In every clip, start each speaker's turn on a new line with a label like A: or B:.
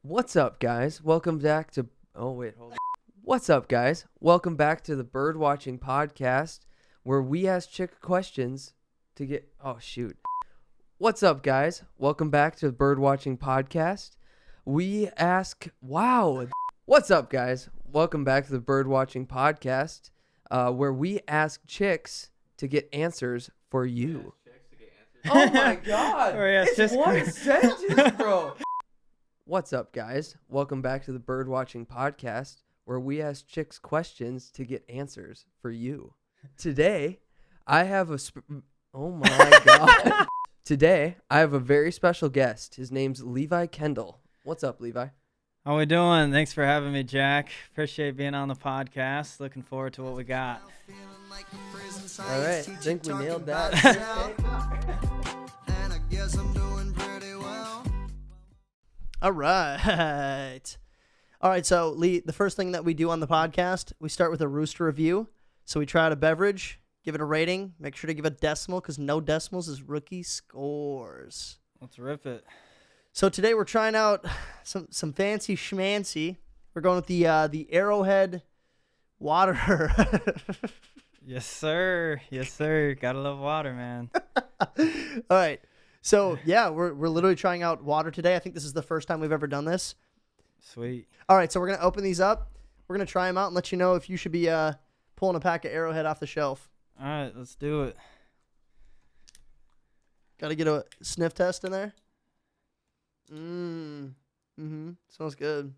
A: What's up, guys? Welcome back to... Oh, wait, hold on. What's up, guys? Welcome back to the Birdwatching Podcast, where we ask chick questions to get... Oh, shoot. What's up, guys? Welcome back to the Birdwatching Podcast. We ask... Wow. What's up, guys? Welcome back to the Birdwatching Podcast, where we ask chicks to get answers for you. Oh, my God. It's one sentence, bro. What's up, guys? Welcome back to the Birdwatching Podcast, where we ask chicks questions to get answers for you. Today, I have a... Oh, my God. Today, I have a very special guest. His name's Levi Kendall. What's up, Levi?
B: How we doing? Thanks for having me, Jack. Appreciate being on the podcast. Looking forward to what we got.
A: All right. I think we nailed that.
C: All right. So, Lee, the first thing that we do on the podcast, we start with a rooster review. So we try out a beverage, give it a rating, make sure to give a decimal because no decimals is rookie scores.
B: Let's rip it.
C: So today we're trying out some fancy schmancy. We're going with the Arrowhead water.
B: Yes, sir. Yes, sir. Gotta love water, man.
C: All right. So, yeah, we're literally trying out water today. I think this is the first time we've ever done this.
B: Sweet.
C: All right, so we're going to open these up. We're going to try them out and let you know if you should be pulling a pack of Arrowhead off the shelf.
B: All right, let's do it.
C: Got to get a sniff test in there. Smells good.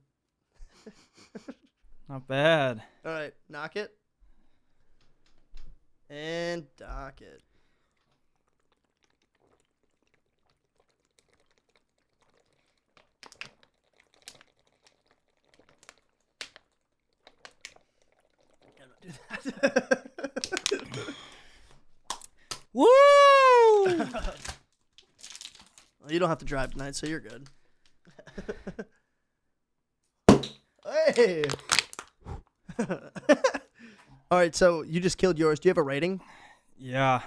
B: Not bad.
C: All right, knock it. And dock it. Do that.
B: Woo!
C: Well, you don't have to drive tonight, so you're good. Hey! All right, so you just killed yours. Do you have a rating?
B: Yeah.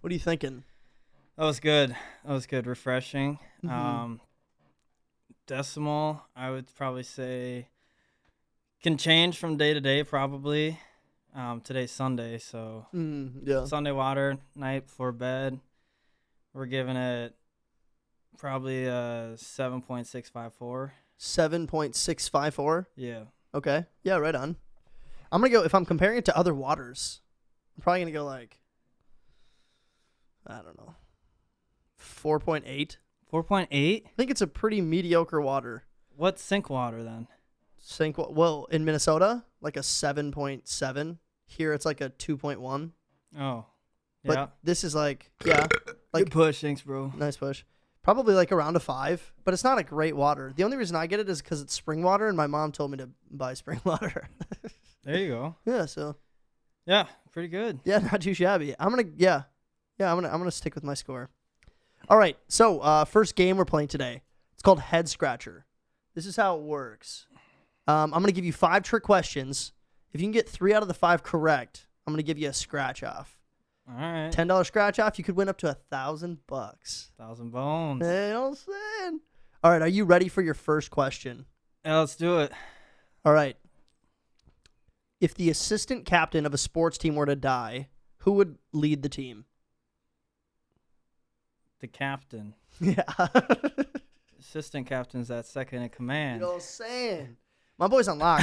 C: What are you thinking?
B: That was good. Refreshing.
C: Mm-hmm.
B: Decimal, I would probably say, can change from day to day, probably. Today's Sunday, so
C: Yeah.
B: Sunday water, night before bed. We're giving it probably a 7.654.
C: 7.654.
B: Yeah.
C: Okay. Yeah, right on. I'm going to go, if I'm comparing it to other waters, I'm probably going to go like, I don't know, 4.8.
B: 4.8?
C: I think it's a pretty mediocre water.
B: What's sink water then?
C: Well, in Minnesota, like a 7.7. Here it's like a 2.1.
B: Oh,
C: But
B: yeah.
C: this is like, yeah. Like,
B: Good push. Thanks, bro.
C: nice push. Probably like around a 5, but it's not a great water. The only reason I get it is because it's spring water, and my mom told me to buy spring water.
B: There you go.
C: Yeah, so
B: Yeah, pretty good.
C: yeah, not too shabby. I'm gonna stick with my score. All right, so first game we're playing today. It's called Head Scratcher. This is how it works. I'm gonna give you 5 trick questions. If you can get 3 out of the 5 correct, I'm gonna give you a scratch off.
B: All right.
C: $10 scratch off. You could win up to $1,000.
B: 1,000 bones.
C: Hey, you know what I'm saying? All right, are you ready for your first question?
B: Yeah, let's do it.
C: All right. If the assistant captain of a sports team were to die, who would lead the team?
B: The captain.
C: Yeah.
B: Assistant captain's that second in command.
C: You know what I'm saying? My boy's on lock.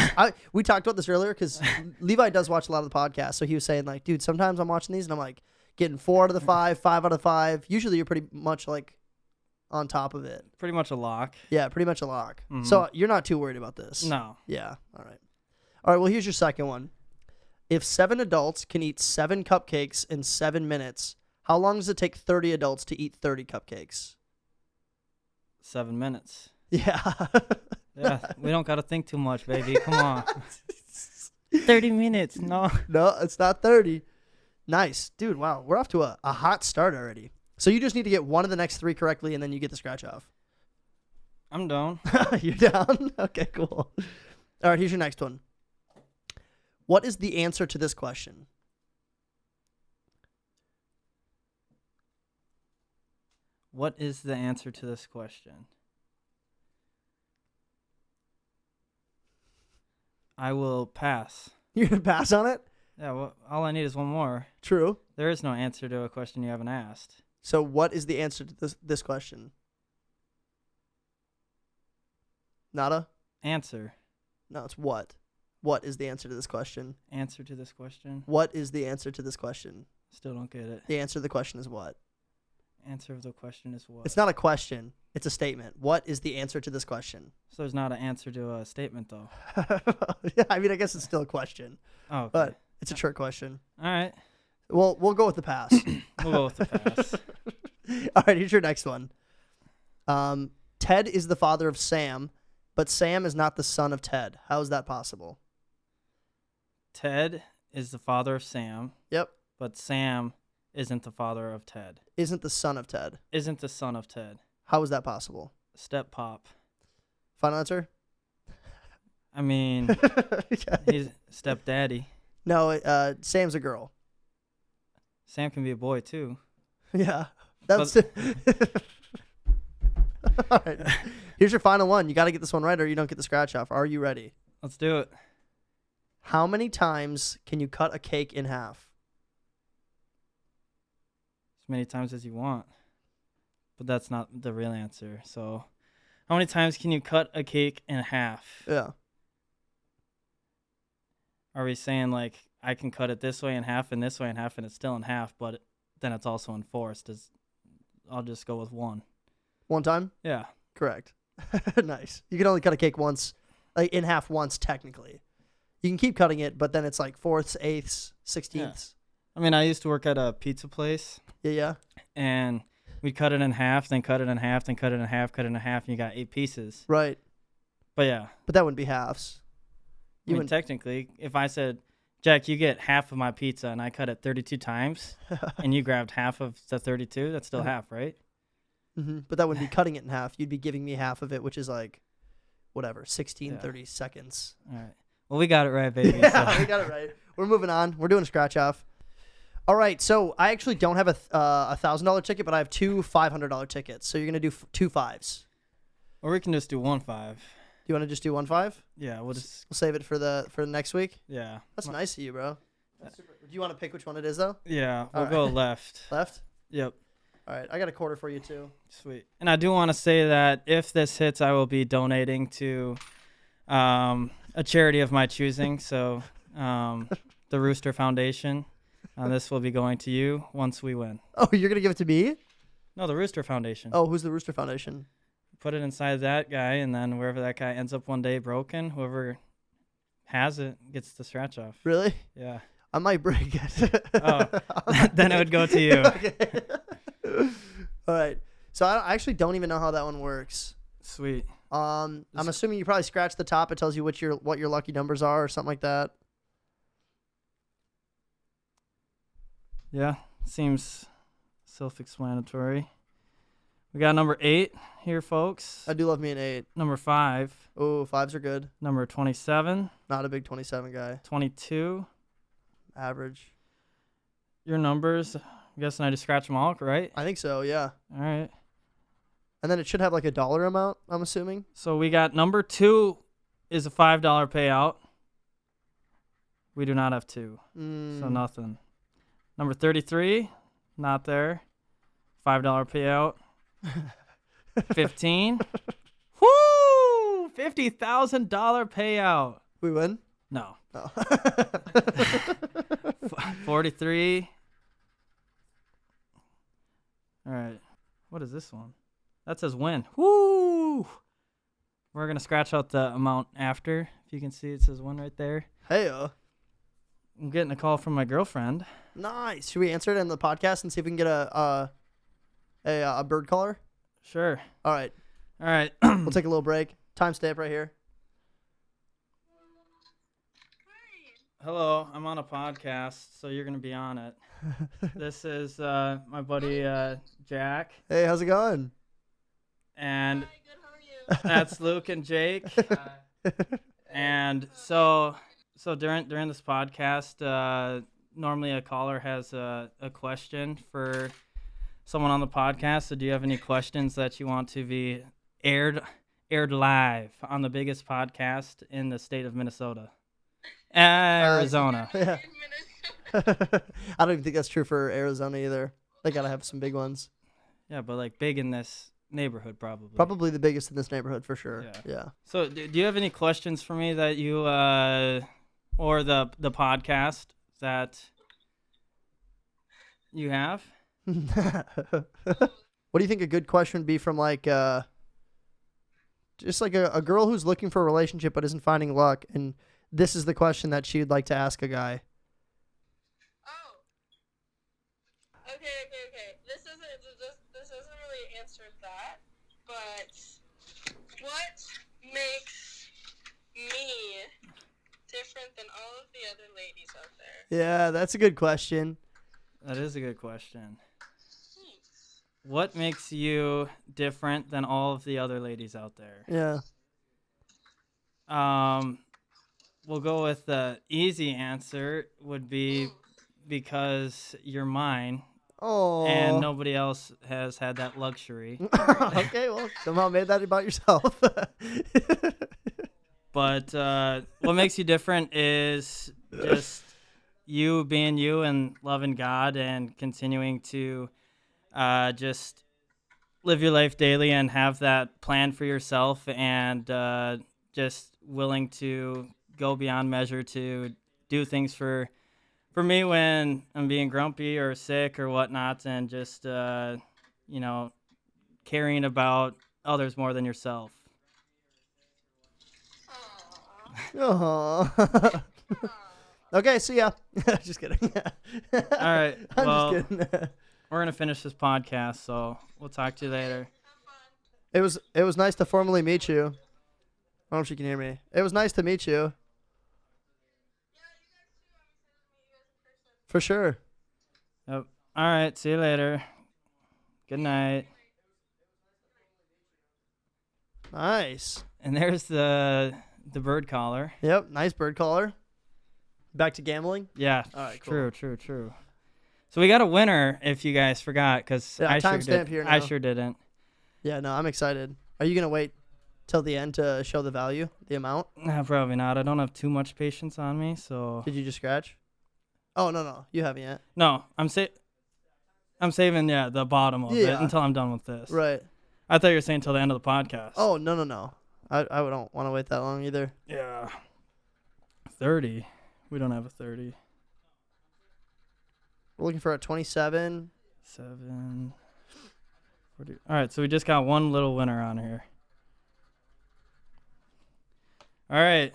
C: We talked about this earlier because Levi does watch a lot of the podcasts. So he was saying, like, dude, sometimes I'm watching these and I'm like getting 4 out of the 5, 5 out of 5. Usually you're pretty much like on top of it.
B: Pretty much a lock.
C: Yeah, pretty much a lock.
B: Mhm.
C: So you're not too worried about this.
B: No.
C: Yeah. All right. All right. Well, here's your second one. If 7 adults can eat 7 cupcakes in 7 minutes, how long does it take 30 adults to eat 30 cupcakes?
B: 7 minutes.
C: Yeah.
B: Yeah, we don't got to think too much, baby. Come on. 30 minutes. No.
C: No, it's not 30. Nice. Dude, wow. We're off to a hot start already. So you just need to get 1 of the next 3 correctly, and then you get the scratch off.
B: I'm down.
C: You're down? Okay, cool. All right, here's your next one. What is the answer to this question?
B: What is the answer to this question? I will pass.
C: You're going to pass on it?
B: Yeah, well, all I need is one more.
C: True.
B: There is no answer to a question you haven't asked.
C: So what is the answer to this question? Nada?
B: Answer.
C: No, it's what. What is the answer to this question?
B: Answer to this question?
C: What is the answer to this question?
B: Still don't get it.
C: The answer to the question is what?
B: Answer of the question is what?
C: It's not a question. It's a statement. What is the answer to this question?
B: So there's not an answer to a statement, though.
C: Yeah, I mean, I guess it's still a question,
B: Oh, okay.
C: but it's a trick question.
B: All right.
C: Well, we'll go with the pass.
B: We'll go with the pass.
C: All right, here's your next one. Ted is the father of Sam, but Sam is not the son of Ted. How is that possible?
B: Ted is the father of Sam.
C: Yep.
B: But Sam isn't the father of Ted.
C: Isn't the son of Ted.
B: Isn't the son of Ted.
C: How is that possible?
B: Step pop.
C: Final answer?
B: I mean, he's stepdaddy.
C: No, Sam's a girl.
B: Sam can be a boy, too.
C: Yeah. That's All right. Here's your final one. You got to get this one right or you don't get the scratch off. Are you ready?
B: Let's do it.
C: How many times can you cut a cake in half?
B: As many times as you want. But that's not the real answer. So, how many times can you cut a cake in half?
C: Yeah.
B: Are we saying, like, I can cut it this way in half and this way in half and it's still in half, but then it's also enforced? I'll just go with one.
C: One time?
B: Yeah.
C: Correct. Nice. You can only cut a cake once, like in half once technically. You can keep cutting it, but then it's like fourths, eighths, 16ths.
B: Yeah. I mean, I used to work at a pizza place.
C: Yeah.
B: And we'd cut it in half, then cut it in half, then cut it in half, cut it in half, and you got 8 pieces.
C: Right.
B: But yeah.
C: But that wouldn't be halves.
B: I mean, technically, if I said, Jack, you get half of my pizza, and I cut it 32 times, and you grabbed half of the 32, that's still half, right?
C: Mm-hmm. But that wouldn't be cutting it in half. You'd be giving me half of it, which is like, whatever, 30 seconds.
B: All right. Well, we got it right, baby.
C: Yeah,
B: so.
C: we got it right. We're moving on. We're doing a scratch off. All right, so I actually don't have a $1,000 ticket, but I have 2 $500 tickets. So you're gonna do 2 5s.
B: Or we can just do 1 5.
C: Do you want to just do 1 5?
B: Yeah, we'll just.
C: We'll save it for the next week.
B: Yeah.
C: That's nice of you, bro. Do you want to pick which one it is though?
B: Yeah, we'll
C: All
B: go
C: right.
B: left.
C: Left.
B: Yep.
C: All right, I got a quarter for you too.
B: Sweet. And I do want to say that if this hits, I will be donating to a charity of my choosing. So the Rooster Foundation. This will be going to you once we win.
C: Oh, you're gonna give it to me?
B: No, the Rooster Foundation.
C: Oh, who's the Rooster Foundation?
B: Put it inside that guy, and then wherever that guy ends up one day broken, whoever has it gets the scratch off.
C: Really?
B: Yeah.
C: I might break it.
B: Oh, then it would go to you.
C: Okay. All right. So I actually don't even know how that one works.
B: Sweet.
C: I'm assuming you probably scratch the top. It tells you what your lucky numbers are or something like that.
B: Yeah, seems self-explanatory. We got number 8 here, folks.
C: I do love me an 8.
B: Number 5.
C: Oh, 5s are good.
B: Number 27.
C: Not a big 27 guy.
B: 22.
C: Average.
B: Your numbers, I'm guessing I just scratch them all, right?
C: I think so, yeah.
B: All right.
C: And then it should have like a dollar amount, I'm assuming.
B: So we got number 2 is a $5 payout. We do not have 2, so nothing. Number 33, not there. $5 payout. 15. Woo! $50,000 payout.
C: We win?
B: No.
C: Oh.
B: 43. All right. What is this one? That says win. Woo! We're going to scratch out the amount after. If you can see, it says win right there.
C: Hey,
B: I'm getting a call from my girlfriend.
C: nice. Should we answer it in the podcast and see if we can get a bird caller?
B: Sure.
C: All right.
B: All right.
C: We'll take a little break. Timestamp right here.
B: Hello. I'm on a podcast, so you're going to be on it. This is my buddy Jack.
C: Hey, how's it going?
B: And
D: Hi, good. How are you?
B: that's Luke and Jake. And so during this podcast, normally a caller has a question for someone on the podcast. So do you have any questions that you want to be aired live on the biggest podcast in the state of Minnesota? Arizona.
C: Yeah.
D: In Minnesota.
C: I don't even think that's true for Arizona either. They gotta have some big ones.
B: Yeah, but like big in this neighborhood probably.
C: Probably the biggest in this neighborhood for sure. Yeah.
B: So do you have any questions for me that you or the podcast that you have?
C: What do you think a good question would be from like just like a girl who's looking for a relationship but isn't finding luck, and this is the question that she'd like to ask a guy?
D: Oh. Okay. This doesn't really answer that, but what makes me different than all of the other ladies out there?
C: Yeah, that's a good question.
B: That is a good question.
D: Thanks.
B: What makes you different than all of the other ladies out there?
C: Yeah.
B: We'll go with the easy answer would be because you're mine
C: Oh.
B: and nobody else has had that luxury.
C: Okay, well, somehow made that about yourself.
B: But what makes you different is just you being you and loving God and continuing to just live your life daily and have that plan for yourself and just willing to go beyond measure to do things for me when I'm being grumpy or sick or whatnot, and just caring about others more than yourself.
C: Aw. Okay, so yeah. Just kidding.
B: All right,
C: I'm
B: well,
C: just kidding.
B: we're gonna finish this podcast, so we'll talk to you later.
C: It was nice to formally meet you. I don't know if you can hear me. It was nice to meet you. For sure.
B: Yep. All right, see you later. Good night.
C: Nice.
B: And there's the bird collar.
C: Yep, nice bird caller. Back to gambling.
B: Yeah.
C: All right, cool.
B: True. So we got a winner, if you guys forgot, because
C: Yeah,
B: I sure
C: timestamp
B: did.
C: here
B: I
C: now.
B: sure didn't.
C: Yeah, no, I'm excited. Are you gonna wait till the end to show the value, the amount?
B: Nah, probably not. I don't have too much patience on me, so.
C: Did you just scratch? Oh no, you haven't yet.
B: No, I'm saving the bottom of it
C: Yeah.
B: until I'm done with this.
C: Right.
B: I thought you were saying until the end of the podcast.
C: Oh no. I don't want to wait that long either.
B: Yeah. 30. We don't have a 30.
C: We're looking for a 27.
B: 7. 40. All right, so we just got one little winner on here. All right.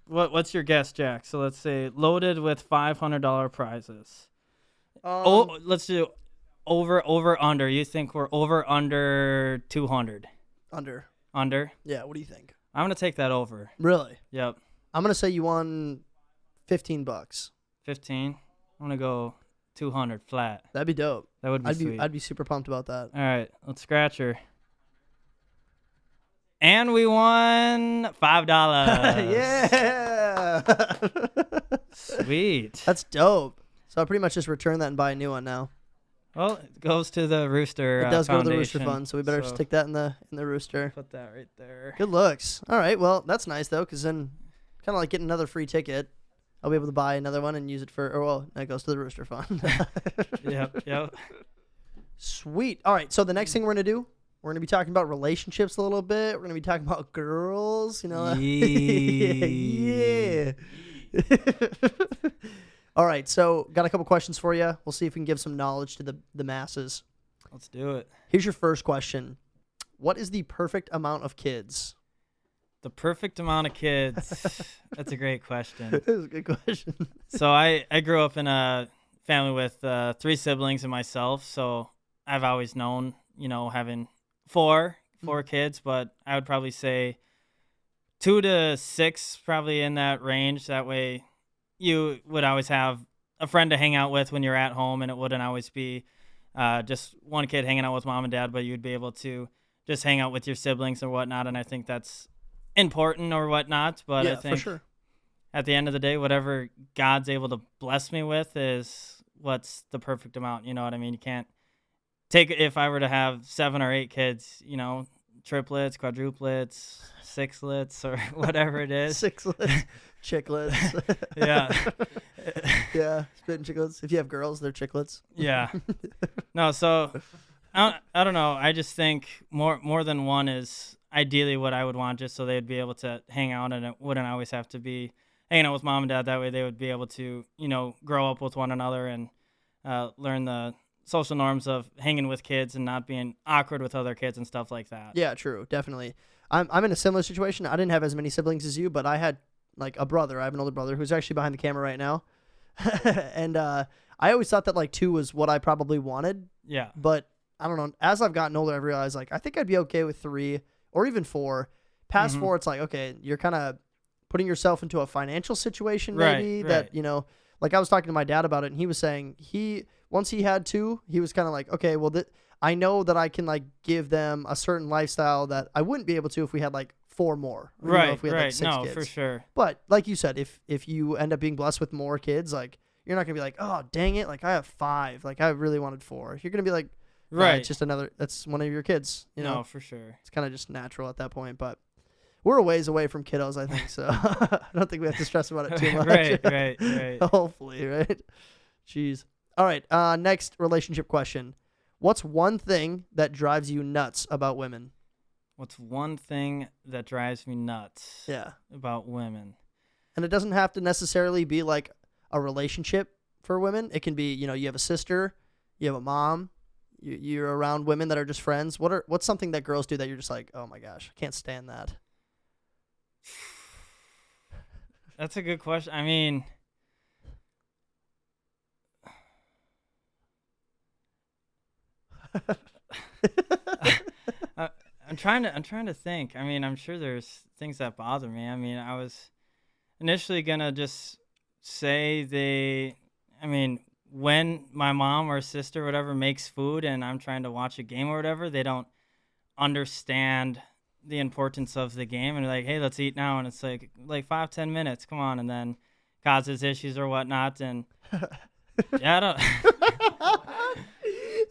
B: What's your guess, Jack? So let's say loaded with $500 prizes. Let's do over under. You think we're over under 200?
C: Under.
B: Under?
C: Yeah. What do you think?
B: I'm gonna take that over.
C: Really?
B: Yep.
C: I'm gonna say you won $15.
B: 15. I'm gonna go 200 flat.
C: That'd be dope.
B: That would be sweet.
C: I'd be super pumped about that.
B: All right, let's scratch her. And we won $5.
C: Yeah.
B: Sweet.
C: That's dope. So I pretty much just return that and buy a new one now.
B: Well, it goes to the Rooster.
C: It does go to the Rooster
B: Foundation,
C: Fund, so we better
B: so
C: stick that in the Rooster.
B: Put that right there.
C: Good looks. All right, well that's nice though, because then kind of like getting another free ticket. I'll be able to buy another one and use it for. Or well, that goes to the Rooster Fund.
B: Yep.
C: Sweet. All right, so the next thing we're gonna do, we're gonna be talking about relationships a little bit. We're gonna be talking about girls. You know. Yeah. All right, so got a couple questions for you. We'll see if we can give some knowledge to the masses.
B: Let's do it.
C: Here's your first question. What is the perfect amount of kids?
B: The perfect amount of kids. That's a great question.
C: That was a good question.
B: So I grew up in a family with 3 siblings and myself, so I've always known, having four kids, but I would probably say 2 to 6, probably in that range. That way you would always have a friend to hang out with when you're at home, and it wouldn't always be just one kid hanging out with mom and dad, but you'd be able to just hang out with your siblings or whatnot, and I think that's important or whatnot, but
C: Yeah,
B: I think
C: for sure.
B: at the end of the day, whatever God's able to bless me with is what's the perfect amount. You know what I mean? You can't take, if I were to have 7 or 8 kids, triplets, quadruplets, sixlets, or whatever it is.
C: Sixlets, chicklets.
B: Yeah.
C: Yeah, spitting chicklets. If you have girls, they're chicklets.
B: Yeah. No, so I don't know. I just think more than one is ideally what I would want, just so they'd be able to hang out, and it wouldn't always have to be hanging out with mom and dad. That way they would be able to, grow up with one another and learn the social norms of hanging with kids and not being awkward with other kids and stuff like that.
C: Yeah, true, definitely. I'm in a similar situation. I didn't have as many siblings as you, but I had like a brother. I have an older brother who's actually behind the camera right now. And I always thought that like 2 was what I probably wanted.
B: Yeah.
C: But I don't know. As I've gotten older, I've realized like I think I'd be okay with 3 or even 4. Past 4, it's like, okay, you're kind of putting yourself into a financial situation maybe that, like I was talking to my dad about it, and he was saying once he had 2, he was kind of like, okay, well, I know that I can like give them a certain lifestyle that I wouldn't be able to if we had like 4 more. Or,
B: right.
C: if we had like 6
B: no,
C: kids.
B: for sure.
C: But like you said, if you end up being blessed with more kids, like you're not gonna be like, oh dang it, like I have 5, like I really wanted 4. You're gonna be like,
B: right,
C: it's just that's one of your kids.
B: No, for sure.
C: It's kind of just natural at that point. But we're a ways away from kiddos, I think. So I don't think we have to stress about it too much.
B: right.
C: Hopefully, right? Jeez. All right. Next relationship question. What's one thing that drives you nuts about women?
B: What's one thing that drives me nuts?
C: Yeah.
B: About women?
C: And it doesn't have to necessarily be like a relationship for women. It can be, you have a sister, you have a mom, you're around women that are just friends. What's something that girls do that you're just like, oh my gosh, I can't stand that?
B: That's a good question. I mean, I'm trying to think. I mean, I'm sure there's things that bother me. I mean, I was initially gonna just say when my mom or sister or whatever makes food and I'm trying to watch a game or whatever, they don't understand the importance of the game and like, hey, let's eat now, and it's like 5-10 minutes, come on, and then causes issues or whatnot. And yeah, I don't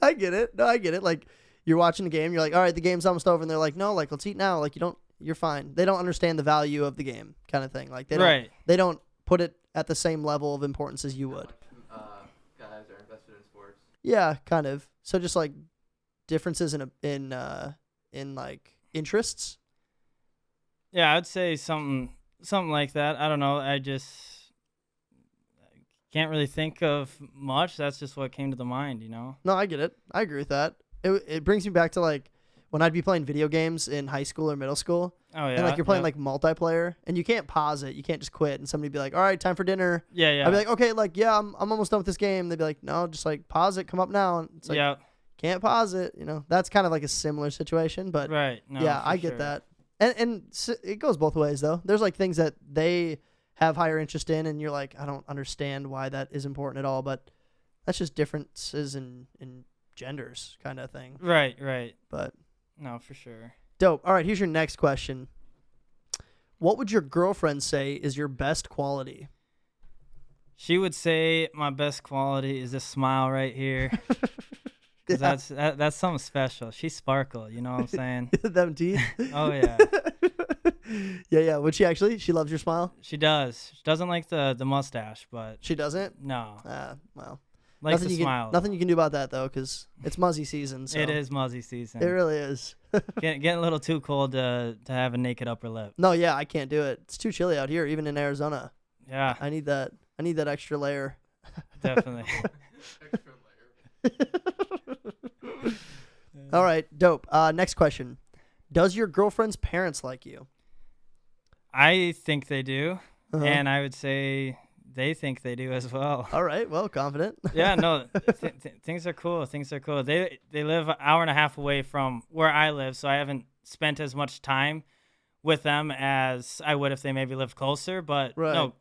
C: I get it. No, I get it. Like you're watching the game, you're like, all right, the game's almost over, and they're like, no, like let's eat now. Like you're fine. They don't understand the value of the game, kind of thing. Like they don't put it at the same level of importance as you would.
A: Guys are invested in sports.
C: Yeah, kind of. So just like differences in like interests.
B: Yeah, I'd say something like that. I don't know. I just can't really think of much. That's just what came to the mind,
C: No, I get it. I agree with that. It brings me back to like when I'd be playing video games in high school or middle school.
B: Oh yeah.
C: And like you're playing like multiplayer, and you can't pause it. You can't just quit, and somebody be like, "All right, time for dinner."
B: Yeah.
C: I'd be like, "Okay, like yeah, I'm almost done with this game." They'd be like, "No, just like pause it. Come up now." And it's like, can't pause it. That's kind of like a similar situation, but
B: right. No,
C: yeah, I get that. And it goes both ways though. There's like things that they have higher interest in, and you're like, I don't understand why that is important at all, but that's just differences in genders kind of thing.
B: Right.
C: But
B: no, for sure.
C: Dope. All right, here's your next question. What would your girlfriend say is your best quality?
B: She would say my best quality is this smile right here. Yeah. That's something special. She's sparkle, you know what I'm saying?
C: Them teeth?
B: Oh, yeah.
C: Yeah. Would she actually? She loves your smile?
B: She does. She doesn't like the mustache, but...
C: She doesn't?
B: No.
C: Well.
B: Likes the smile.
C: Nothing you can do about that, though, because it's muzzy season. So.
B: It is muzzy season.
C: It really is.
B: Getting a little too cold to have a naked upper lip.
C: No, yeah, I can't do it. It's too chilly out here, even in Arizona.
B: Yeah.
C: I need that extra layer.
B: Definitely.
A: Extra layer.
C: All right, dope. Next question. Does your girlfriend's parents like you?
B: I think they do,
C: Uh-huh.
B: and I would say they think they do as well.
C: All right, well, confident.
B: Yeah, no, things are cool. Things are cool. They live an hour and a half away from where I live, so I haven't spent as much time with them as I would if they maybe lived closer. But no,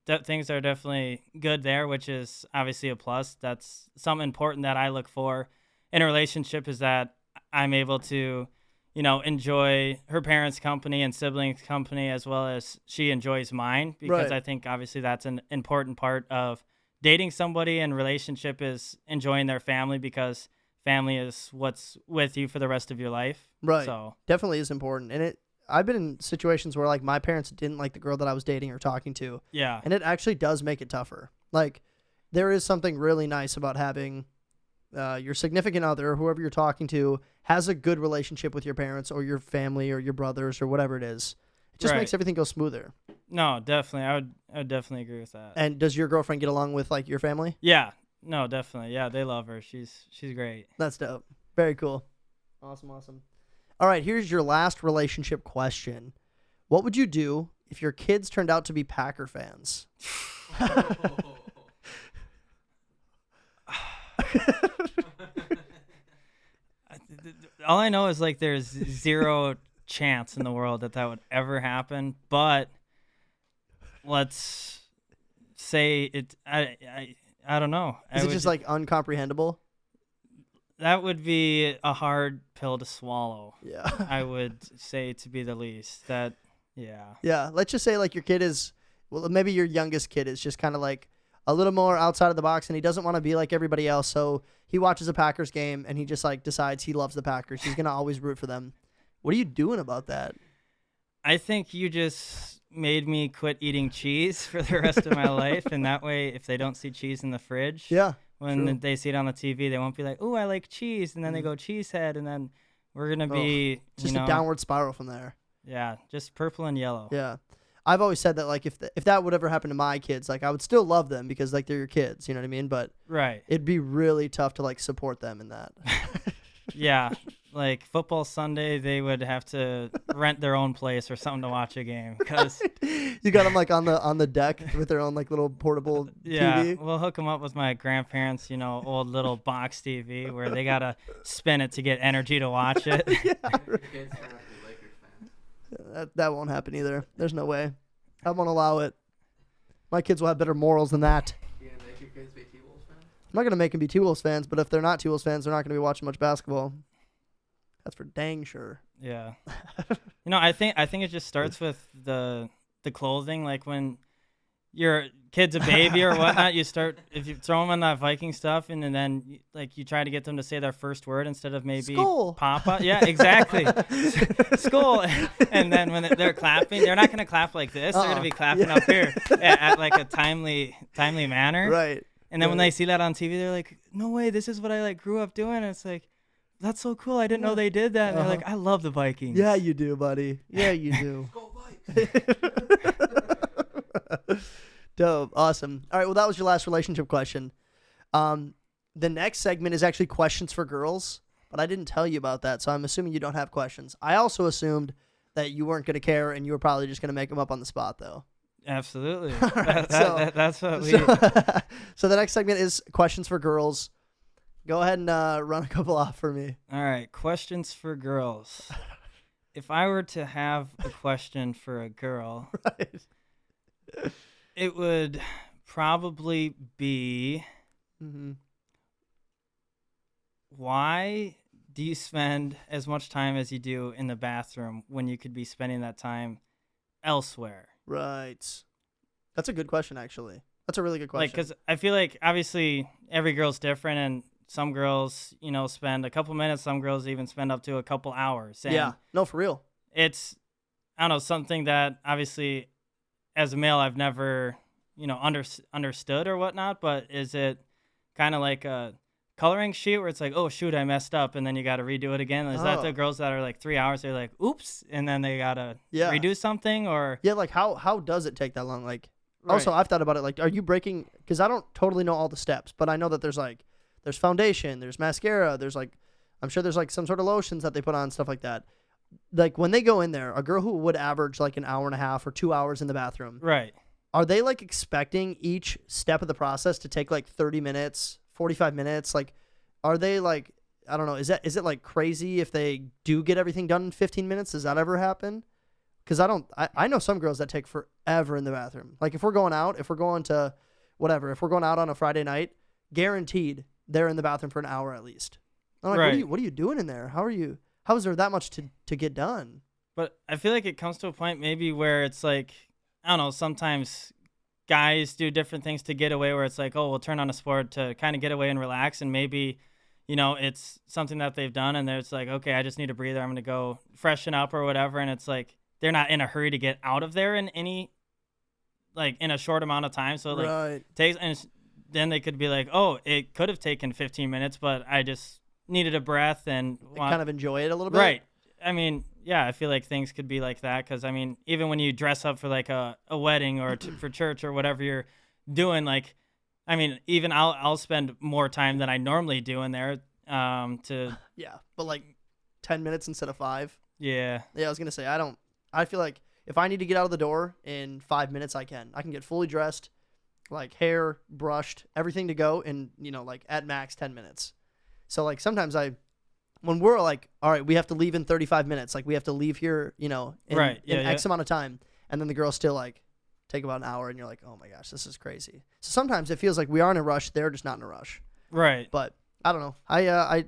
B: things are definitely good there, which is obviously a plus. That's something important that I look for in a relationship, is that I'm able to, enjoy her parents' company and siblings' company as well as she enjoys mine, because I think obviously that's an important part of dating somebody, and relationship is enjoying their family, because family is what's with you for the rest of your life.
C: Right.
B: So
C: Definitely is important. And I've been in situations where like my parents didn't like the girl that I was dating or talking to.
B: yeah.
C: And it actually does make it tougher. Like, there is something really nice about having your significant other, whoever you're talking to, has a good relationship with your parents or your family or your brothers or whatever it is. It just
B: Right.
C: makes everything go smoother.
B: No, definitely. I would definitely agree with that.
C: And does your girlfriend get along with like your family?
B: Yeah. No, definitely. Yeah, they love her. She's great.
C: That's dope. Very cool. Awesome. All right, here's your last relationship question. What would you do if your kids turned out to be Packer fans?
B: All I know is like there's zero chance in the world that would ever happen, but let's say it I don't know.
C: Is it just like uncomprehendable?
B: That would be a hard pill to swallow.
C: Yeah.
B: I would say, to be the least. That yeah.
C: Yeah, let's just say like your kid is, well, maybe your youngest kid is just kind of like a little more outside of the box and he doesn't want to be like everybody else. So he watches a Packers game and he just like decides he loves the Packers. He's going to always root for them. What are you doing about that?
B: I think you just made me quit eating cheese for the rest of my life, and that way if they don't see cheese in the fridge,
C: Yeah.
B: when
C: true.
B: they see it on the TV, they won't be like, "Oh, I like cheese," and then they go cheesehead, and then we're gonna be
C: Just
B: you know,
C: a downward spiral from there.
B: yeah, just purple and yellow.
C: Yeah. I've always said that like if that would ever happen to my kids, like I would still love them because like they're your kids, you know what I mean? But
B: Right.
C: it'd be really tough to like support them in that.
B: Yeah. Like football Sunday, they would have to rent their own place or something to watch a game because
C: You got them like on the deck with their own like little portable
B: yeah,
C: TV.
B: we'll hook them up with my grandparents, old little box TV where they gotta spin it to get energy to watch it.
C: That won't happen either. There's no way. I won't allow it. My kids will have better morals than that.
A: You gonna make your kids be T-Wolves fans?
C: I'm not gonna make them be T-Wolves fans, but if they're not T-Wolves fans, they're not gonna be watching much basketball. That's for dang sure.
B: Yeah. I think it just starts with the clothing. Like when your kid's a baby or whatnot, if you throw them on that Viking stuff and then like you try to get them to say their first word instead of maybe
C: Skol.
B: Papa. Yeah, exactly. Skol. And then when they're clapping, they're not going to clap like this. They're going to be clapping up here at like a timely manner.
C: Right.
B: And then when they see that on TV, they're like, "No way, this is what I like grew up doing." And it's like, that's so cool. I didn't know they did that. And they're like, "I love the Vikings."
C: Yeah, you do, buddy. Yeah, you do.
A: Go Vikes!
C: Dope. Awesome. All right. Well, that was your last relationship question. The next segment is actually questions for girls, but I didn't tell you about that, so I'm assuming you don't have questions. I also assumed that you weren't going to care and you were probably just going to make them up on the spot, though.
B: Absolutely.
C: right,
B: That's what we.
C: So the next segment is questions for girls. Go ahead and run a couple off for me.
B: All right, questions for girls. If I were to have a question for a girl,
C: Right.
B: it would probably be,
C: Mm-hmm.
B: why do you spend as much time as you do in the bathroom when you could be spending that time elsewhere?
C: Right. That's a good question, actually. That's a really good question.
B: Like, because I feel like obviously every girl's different, and some girls, spend a couple minutes. Some girls even spend up to a couple hours. And
C: yeah. No, for real.
B: it's, I don't know, something that obviously as a male I've never, understood or whatnot. But is it kind of like a coloring sheet where it's like, oh shoot, I messed up, and then you got to redo it again? Is that the girls that are like 3 hours? They're like, oops, and then they gotta redo something, or
C: Yeah, like how does it take that long? Like,
B: Right.
C: also I've thought about it. Like, are you breaking? Because I don't totally know all the steps, but I know that there's foundation, there's mascara, I'm sure there's like some sort of lotions that they put on, stuff like that. Like when they go in there, a girl who would average like an hour and a half or 2 hours in the bathroom,
B: right?
C: are they like expecting each step of the process to take like 30 minutes, 45 minutes? Like, are they like, I don't know, is it like crazy if they do get everything done in 15 minutes? Does that ever happen? Because I know some girls that take forever in the bathroom. Like if we're going out on a Friday night, guaranteed they're in the bathroom for an hour at least. I'm like,
B: Right.
C: what are you doing in there? How is there that much to get done?
B: But I feel like it comes to a point maybe where it's like, I don't know, sometimes guys do different things to get away, where it's like, oh, we'll turn on a sport to kind of get away and relax, and maybe it's something that they've done and it's like, okay, I just need a breather. I'm going to go freshen up or whatever. And it's like, they're not in a hurry to get out of there in a short amount of time. So like then they could be like, oh, it could have taken 15 minutes, but I just needed a breath and
C: kind of enjoy it a little bit.
B: Right. I mean, yeah, I feel like things could be like that. Cause I mean, even when you dress up for like a wedding or for church or whatever you're doing, like, I mean, even I'll spend more time than I normally do in there.
C: Yeah, but like 10 minutes instead of 5.
B: Yeah.
C: Yeah, I was gonna say I feel like if I need to get out of the door in 5 minutes, I can get fully dressed, like hair brushed, everything to go in like at max 10 minutes. So like sometimes when we're like, all right, we have to leave in 35 minutes, like we have to leave here, in X amount of time, and then the girls still like take about an hour, and you're like, oh my gosh, this is crazy. So sometimes it feels like we are in a rush, they're just not in a rush.
B: Right.
C: But I don't know. I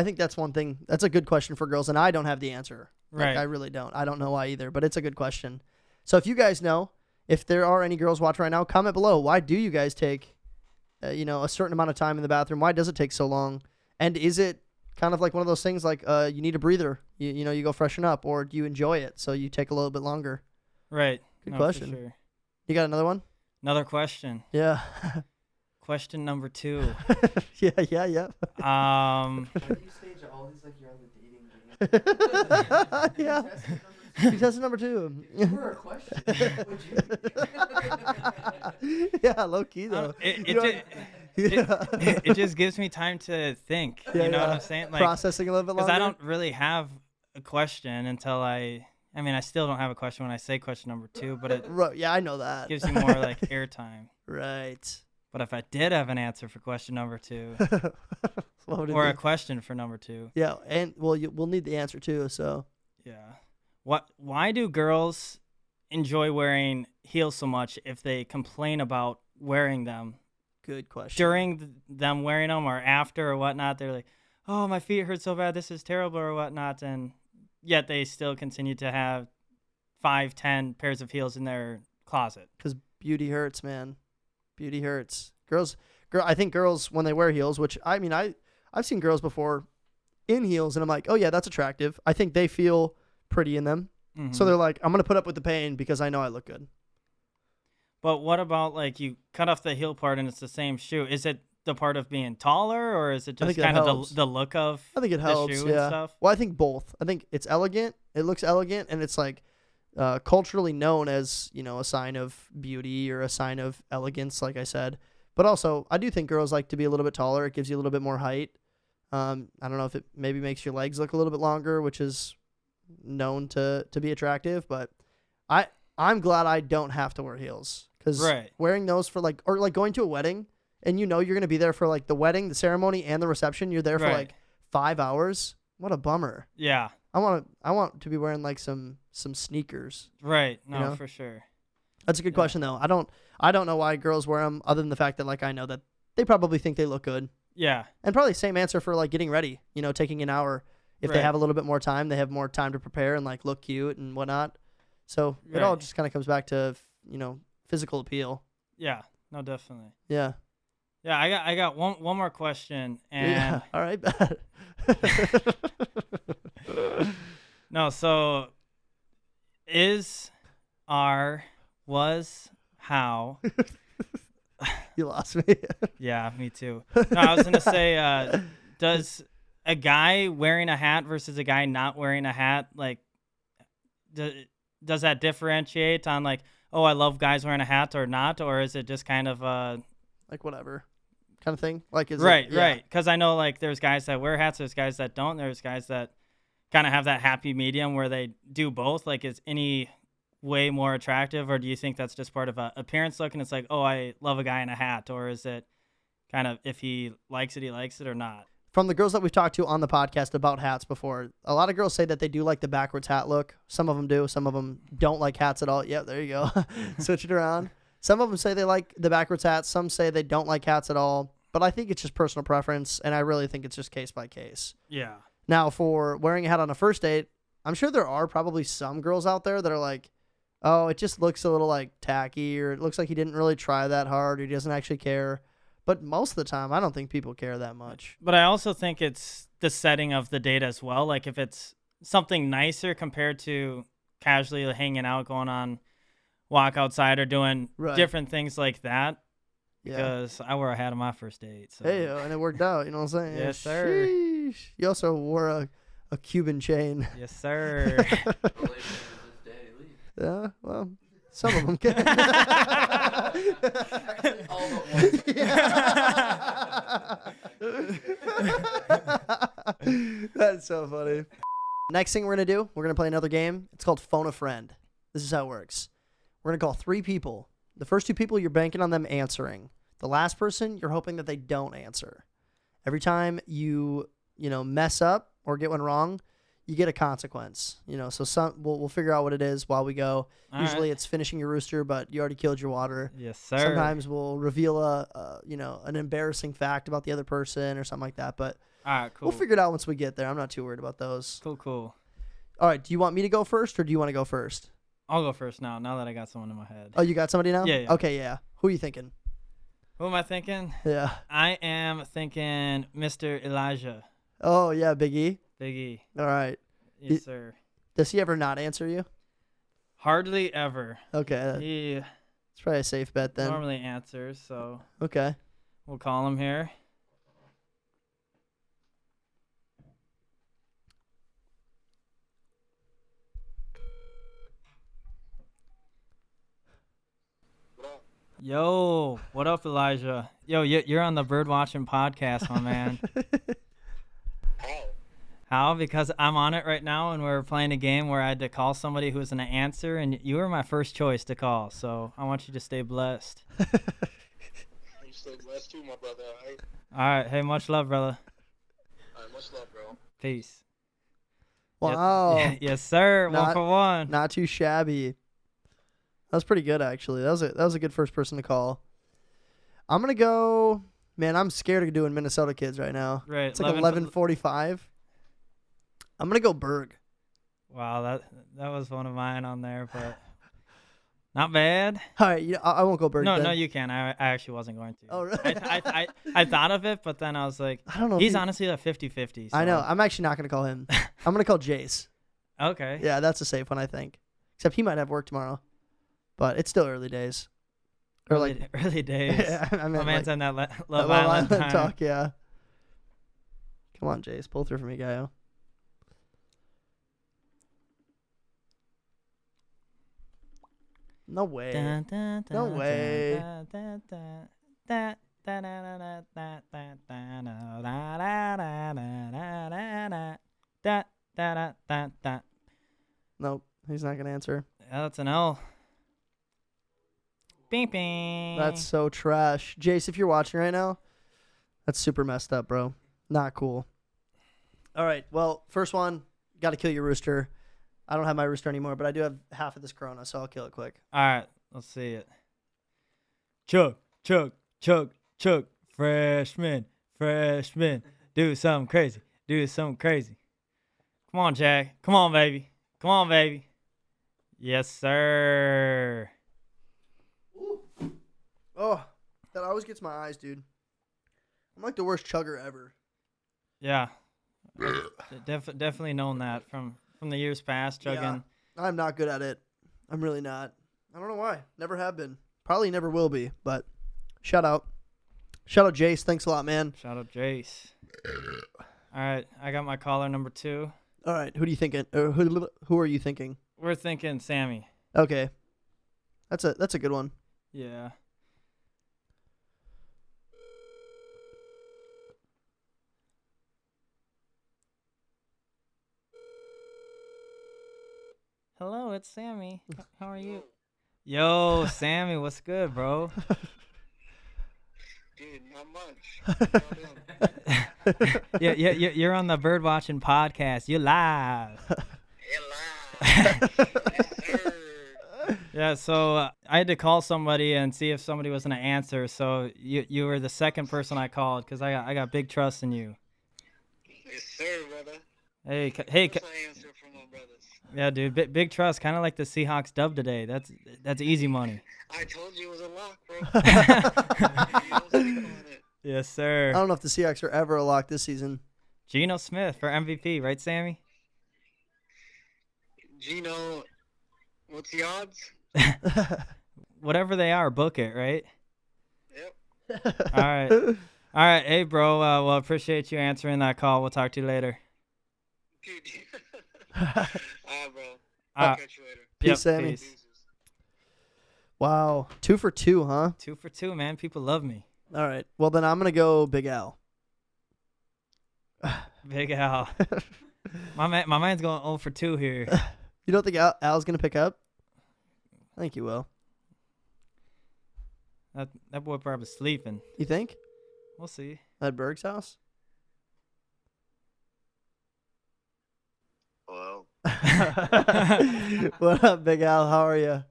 C: think that's one thing. That's a good question for girls, and I don't have the answer. Like,
B: Right.
C: I really don't. I don't know why either, but it's a good question. So if you guys know, if there are any girls watching right now, comment below. Why do you guys take, a certain amount of time in the bathroom? Why does it take so long? And is it kind of like one of those things like you need a breather, you go freshen up, or do you enjoy it so you take a little bit longer?
B: Right.
C: Good
B: No,
C: question.
B: for sure.
C: You got another one?
B: Another question.
C: Yeah.
B: Question number 2.
C: yeah.
A: Why do you stage all these like you're on the dating game?
C: Yeah. Contestant number 2.
A: For a question. Would you?
C: Yeah, low key though.
B: It just gives me time to think. You know what I'm saying? Like,
C: processing a little bit longer.
B: because I don't really have a question until I still don't have a question when I say question number 2, but it
C: Yeah, I know that.
B: gives you more like airtime.
C: Right.
B: But if I did have an answer for question number 2,
C: What would it
B: or
C: be?
B: a question for number 2,
C: Yeah, and we'll need the answer too. So
B: yeah, why do girls enjoy wearing heels so much if they complain about wearing them
C: good question.
B: during them wearing them or after or whatnot? They're like, oh, my feet hurt so bad, this is terrible or whatnot, and yet they still continue to have 5-10 pairs of heels in their closet.
C: Because beauty hurts, man. Beauty hurts. I think girls when they wear heels, which I mean I've seen girls before in heels, and I'm like, oh yeah, that's attractive. I think they feel pretty in them, so they're like, I'm gonna put up with the pain because I know I look good.
B: But what about like you cut off the heel part and it's the same shoe? Is it the part of being taller, or is it just kind of the look of
C: I think it helps,
B: the shoe
C: yeah.
B: and stuff?
C: Well, I think both. I think it's elegant. It looks elegant, and it's like culturally known as a sign of beauty or a sign of elegance, like I said. But also, I do think girls like to be a little bit taller. It gives you a little bit more height. I don't know if it maybe makes your legs look a little bit longer, which is known to be attractive. But I'm glad I don't have to wear heels, because wearing those for like going to a wedding and you're going to be there for like the wedding, the ceremony, and the reception. You're there for like 5 hours. What a bummer.
B: Yeah.
C: I want to be wearing like some sneakers.
B: Right. No, for sure.
C: That's a good question though. I don't know why girls wear them, other than the fact that like I know that they probably think they look good.
B: Yeah.
C: And probably same answer for like getting ready, taking an hour. If they have a little bit more time, they have more time to prepare and like look cute and whatnot. So it all just kind of comes back to, physical appeal.
B: Yeah. No, definitely.
C: Yeah.
B: Yeah, I got one more question, and
C: yeah. All right.
B: No, so was how
C: You lost me.
B: Yeah, me too. No, I was gonna say, does a guy wearing a hat versus a guy not wearing a hat, like, does that differentiate on like, oh, I love guys wearing a hat or not, or is it just kind of
C: like whatever kind of thing? Like, is
B: right,
C: it, yeah.
B: right? Because I know like there's guys that wear hats, there's guys that don't, there's guys that kind of have that happy medium where they do both. Like, is any way more attractive, or do you think that's just part of a appearance look and it's like, oh, I love a guy in a hat, or is it kind of if he likes it or not?
C: From the girls that we've talked to on the podcast about hats before, a lot of girls say that they do like the backwards hat look. Some of them do. Some of them don't like hats at all. Yep, there you go. Switch it around. Some of them say they like the backwards hats. Some say they don't like hats at all. But I think it's just personal preference, and I really think it's just case by case.
B: Yeah.
C: Now, for wearing a hat on a first date, I'm sure there are probably some girls out there that are like, oh, it just looks a little like tacky, or it looks like he didn't really try that hard, or he doesn't actually care. But most of the time, I don't think people care that much.
B: But I also think it's the setting of the date as well. Like if it's something nicer compared to casually hanging out, going on walk outside or doing different things like that.
C: Yeah.
B: Because I wore a hat on my first date. So.
C: Hey, and it worked out. You know what I'm saying?
B: Yes, sir.
C: Sheesh. You also wore a Cuban chain.
B: Yes, sir.
C: Yeah, well, some of them can.
A: All but one.
C: That's so funny. Next thing we're going to do, we're going to play another game. It's called Phone a Friend. This is how it works. We're going to call 3 people. The first 2 people, you're banking on them answering. The last person, you're hoping that they don't answer. Every time you mess up or get one wrong, you get a consequence. So we'll figure out what it is while we go. Usually it's finishing your rooster, but you already killed your water.
B: Yes, sir.
C: Sometimes we'll reveal an embarrassing fact about the other person or something like that. But
B: all right, cool.
C: we'll figure it out once we get there. I'm not too worried about those.
B: Cool.
C: All right. Do you want me to go first or do you want to go first?
B: I'll go first now that I got someone in my head.
C: Oh, you got somebody now?
B: Yeah.
C: Okay, yeah. Who are you thinking?
B: Who am I thinking?
C: Yeah.
B: I am thinking Mr. Elijah.
C: Oh, yeah, Big E.
B: Big E.
C: All right.
B: Yes, sir.
C: Does he ever not answer you?
B: Hardly ever.
C: Okay.
B: He
C: It's probably a safe bet then.
B: normally answers, so
C: Okay.
B: we'll call him here. Yo, what up, Elijah? Yo, you're on the Birdwatching Podcast, my man. How? Because I'm on it right now, and we're playing a game where I had to call somebody who was going to answer, and you were my first choice to call, so I want you to stay blessed.
E: You stay blessed too, my brother, all right?
B: All right. Hey, much love, brother.
E: All right, much love, bro.
B: Peace.
C: Wow.
B: Yes, sir.
C: Not-
B: 1 for 1.
C: Not too shabby. That was pretty good, actually. That was a good first person to call. I'm going to go... Man, I'm scared of doing Minnesota kids right now.
B: Right.
C: It's like 11:45. I'm going to go Berg.
B: Wow, that was one of mine on there, but not bad.
C: All right, I won't go Berg
B: No,
C: then.
B: no, you can. I actually wasn't going to.
C: Oh, really?
B: I thought of it, but then I was like,
C: I don't know.
B: he's honestly a 50-50. So.
C: I know. I'm actually not going to call him. I'm going to call Jace.
B: Okay.
C: Yeah, that's a safe one, I think. Except he might have work tomorrow. But it's still early days. Or
B: early days.
C: Yeah, I
B: My
C: meant
B: man's
C: like
B: on that
C: Love
B: Love Island time.
C: talk, yeah. Come on, Jace. Pull through for me, guyo. No way. No way. Nope. He's not going to answer.
B: Yeah, that's an L. Bing, bing.
C: That's so trash. Jace, if you're watching right now, that's super messed up, bro. Not cool. All right. Well, first one, got to kill your rooster. I don't have my rooster anymore, but I do have half of this Corona, so I'll kill it quick.
B: All right, let's see it. Chug, chug, chug, chug. Freshman, do something crazy. Come on, Jack. Come on, baby. Yes, sir.
C: Oh, that always gets my eyes, dude. I'm like the worst chugger ever.
B: Yeah, definitely known that from the years past, chugging.
C: Yeah, I'm not good at it. I'm really not. I don't know why. Never have been. Probably never will be, but shout out. Shout out, Jace. Thanks a lot, man.
B: Shout out, Jace. All right, I got my caller number 2.
C: All right, who do you thinking? Or who are you thinking?
B: We're thinking Sammy.
C: Okay, that's a good one.
B: Yeah. Hello, it's Sammy. How are you? Yo, Sammy, what's good, bro?
E: Dude, not much.
B: Yeah, you're on the Birdwatching Podcast. You're live. Yeah, so I had to call somebody and see if somebody was gonna answer. So you were the second person I called because I got big trust in you.
E: Yes, sir, brother.
B: Hey,
E: What's my answer from my brothers?
B: yeah, dude, big trust, kind of like the Seahawks dub today. That's easy money.
E: I told you it was a lock, bro. You don't sleep on it.
B: Yes,
C: I
B: sir.
C: don't know if the Seahawks are ever a lock this season.
B: Geno Smith for MVP, right, Sammy?
E: Gino, what's the odds?
B: Whatever they are, book it, right?
E: Yep.
B: All right. All right. Hey, bro. Well, appreciate you answering that call. We'll talk to you later.
E: Dude. Alright, bro.
B: Uh,
E: Catch you later.
C: Peace, Sammy.
B: peace.
E: Deuces.
C: Wow. 2 for 2, huh?
B: 2 for 2, man. People love me.
C: All right. Well, then I'm going to go Big Al.
B: Big Al. My man's going 0 for 2 here.
C: You don't think Al's going to pick up? I think he will.
B: That boy probably sleeping.
C: You think?
B: We'll see.
C: At Berg's house?
E: Hello.
C: What up, Big Al? How are you?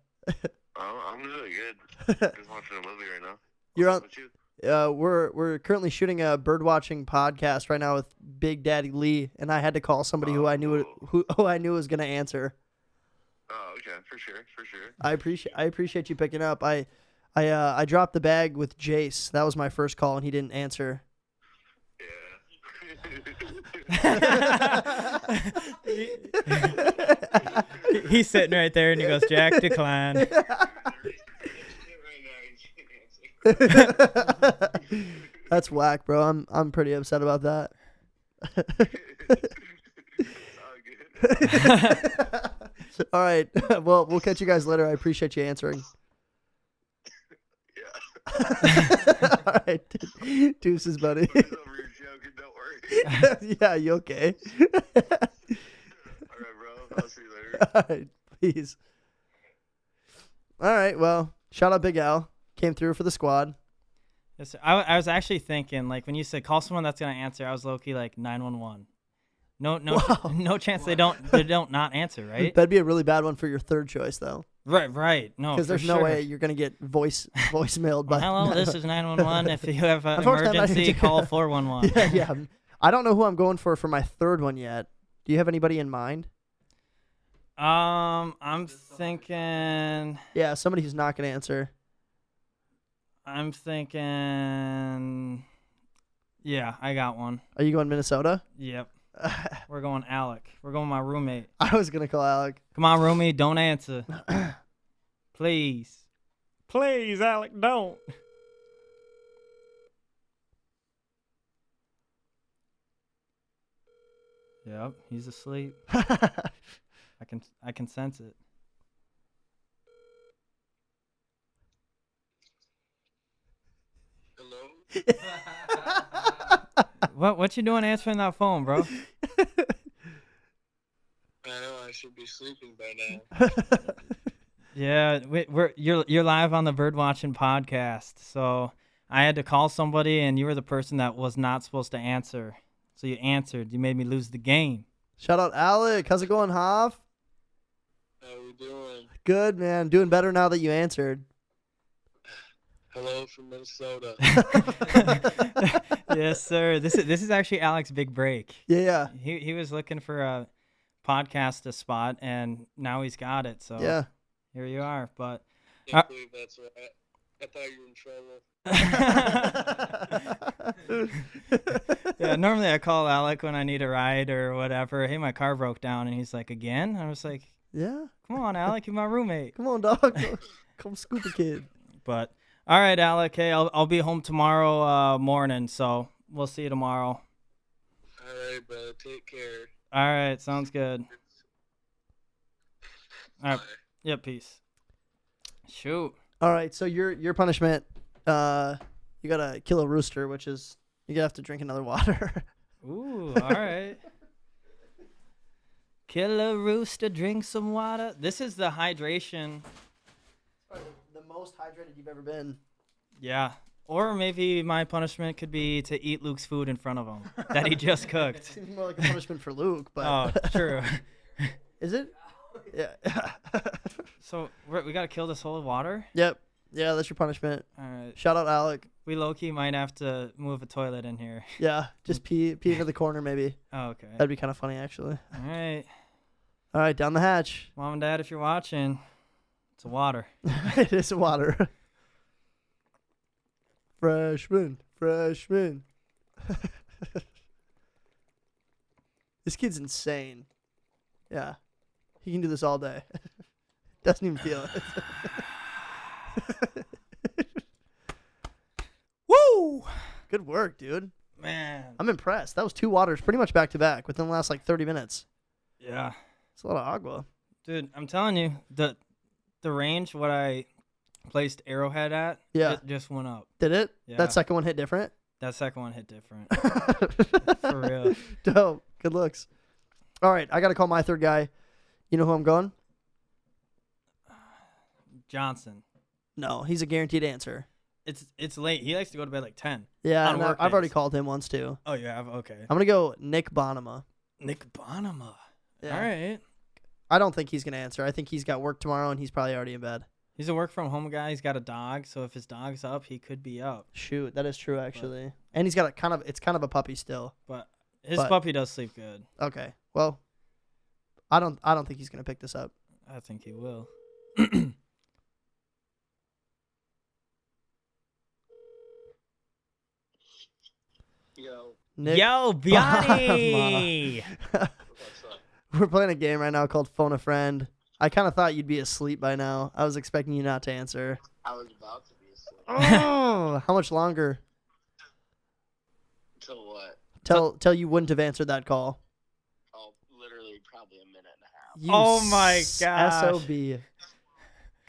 E: I'm really good. Just watching a movie right now.
C: You're on.
E: What's you?
C: We're currently shooting a birdwatching podcast right now with Big Daddy Lee, and I had to call somebody who I knew was gonna answer.
E: Oh, okay, for sure.
C: I appreciate you picking up. I dropped the bag with Jace. That was my first call, and he didn't answer.
E: Yeah.
B: He's sitting right there, and he goes, Jack, decline.
C: That's whack, bro. I'm pretty upset about that. All right. Well, we'll catch you guys later. I appreciate you answering.
E: Yeah.
C: All right. Deuces, buddy.
E: It's over, you're joking, don't worry.
C: Yeah, you okay?
E: All right, bro. I'll see you later.
C: All right. Peace. All right. Well, shout out Big Al. Came through for the squad.
B: Yes, sir. I was actually thinking, like, when you said call someone that's gonna answer, I was low key like 911. No,
C: Wow.
B: no chance they don't not answer, right?
C: That'd be a really bad one for your third choice, though.
B: Right. No,
C: Because there's
B: for
C: no
B: sure.
C: way you're gonna get voicemailed by.
B: Hello, this is 911. If you have an
C: Unfortunately, I'm not
B: emergency,
C: gonna-
B: call 411.
C: yeah. I don't know who I'm going for my third one yet. Do you have anybody in mind?
B: I'm thinking.
C: Yeah, somebody who's not gonna answer.
B: I'm thinking. Yeah, I got one.
C: Are you going Minnesota?
B: Yep. We're going Alec. We're going my roommate.
C: I was gonna call Alec.
B: Come on, roomie, don't answer. Please. Please, Alec, don't. Yep, he's asleep. I can sense it.
E: Hello?
B: What you doing answering that phone, bro?
E: I know I should be sleeping by now.
B: Yeah, you're live on the Birdwatching Podcast. So I had to call somebody, and you were the person that was not supposed to answer. So you answered. You made me lose the game.
C: Shout out Alec. How's it going, Hoff?
E: How we doing?
C: Good, man. Doing better now that you answered.
E: Hello from Minnesota.
B: Yes, sir. This is actually Alec's big break.
C: Yeah.
B: He was looking for a podcast to spot, and now he's got it. So
C: Yeah.
B: here you are. But
E: Can't believe that's right. I thought you were in trouble.
B: yeah, normally I call Alec when I need a ride or whatever. Hey, my car broke down, and he's like, again? I was like,
C: Yeah.
B: come on, Alec, you're my roommate.
C: Come on, dog. Come scoop a kid.
B: But all right, Alec. Hey, I'll be home tomorrow morning, so we'll see you tomorrow.
E: All right, brother. Take care.
B: All right, sounds good. All right.
E: Bye.
B: Yep, peace. Shoot.
C: All right. So your punishment, you gotta kill a rooster, which is you gotta have to drink another water.
B: Ooh, all right. Kill a rooster, drink some water. This is the hydration.
C: The most hydrated you've ever been.
B: Yeah. Or maybe my punishment could be to eat Luke's food in front of him that he just cooked.
C: Seems more like a punishment for Luke, but
B: Oh, true.
C: is it? Yeah.
B: So we got to kill this whole water?
C: Yep. Yeah, that's your punishment.
B: All right.
C: Shout out Alec.
B: We low-key might have to move a toilet in here.
C: Yeah, just pee into the corner maybe.
B: Oh, okay.
C: That'd be kind of funny actually.
B: All right.
C: All right, down the hatch.
B: Mom and Dad, if you're watching, it's a water.
C: It is water. Freshman. Freshman. This kid's insane. Yeah. He can do this all day. Doesn't even feel it. Woo! Good work, dude.
B: Man.
C: I'm impressed. That was 2 waters pretty much back to back within the last like 30 minutes.
B: Yeah.
C: It's a lot of agua.
B: Dude, I'm telling you, the range what I placed Arrowhead at, it just went up.
C: Did it?
B: Yeah.
C: That second one hit different?
B: That second one hit different. For real.
C: Dope. Good looks. All right, I got to call my third guy. You know who I'm going?
B: Johnson.
C: No, he's a guaranteed answer.
B: It's late. He likes to go to bed like 10.
C: Yeah,
B: on work
C: I've already
B: days.
C: called him once too.
B: Oh, you have? Okay.
C: I'm going to go Nick Bonema.
B: Nick Bonema.
C: Yeah.
B: All right.
C: I don't think he's going to answer. I think he's got work tomorrow and he's probably already in bed.
B: He's a work-from-home guy. He's got a dog, so if his dog's up, he could be up.
C: Shoot, that is true actually. And he's got it's kind of a puppy still.
B: But his puppy does sleep good.
C: Okay. Well, I don't think he's going to pick this up.
B: I think he will.
E: Yo,
C: Nick
B: Yo, Biani!
E: what's up?
C: We're playing a game right now called Phone a Friend. I kind of thought you'd be asleep by now. I was expecting you not to answer.
E: I was about to be asleep.
C: Oh, how much longer?
E: Till what?
C: Till you wouldn't have answered that call.
E: Oh, literally probably a minute and a half.
C: You
B: Oh my gosh.
C: SOB.